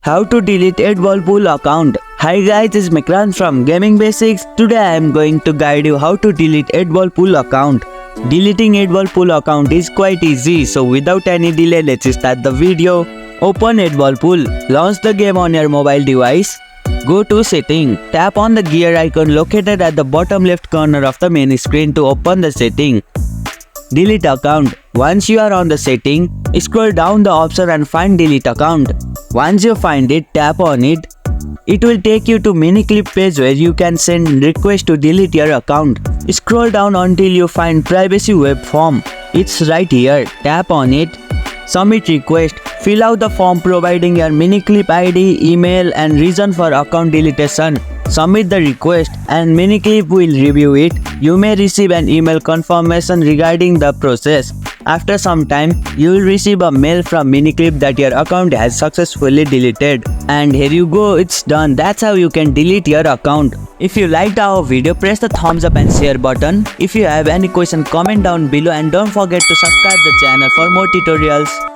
How to delete 8-ball pool account. Hi guys, this is Mikran from Gaming Basics. Today I am going to guide you how to delete 8-ball pool account. Deleting 8-ball pool account is quite easy, so without any delay, let's start the video. Open 8-ball pool. Launch the game on your mobile device. Go to setting. Tap on the gear icon located at the bottom left corner of the main screen to open the setting. Delete account. Once you are on the setting, scroll down the option and find delete account. Once you find it, tap on it. It will take you to Miniclip page where you can send request to delete your account. Scroll down until you find privacy web form. It's right here. Tap on it. Submit request. Fill out the form providing your Miniclip ID, email and reason for account deletion. Submit the request and Miniclip will review it. You may receive an email confirmation regarding the process. After some time, you will receive a mail from Miniclip that your account has successfully deleted. And here you go, it's done. That's how you can delete your account. If you liked our video, press the thumbs up and share button. If you have any question, comment down below and don't forget to subscribe the channel for more tutorials.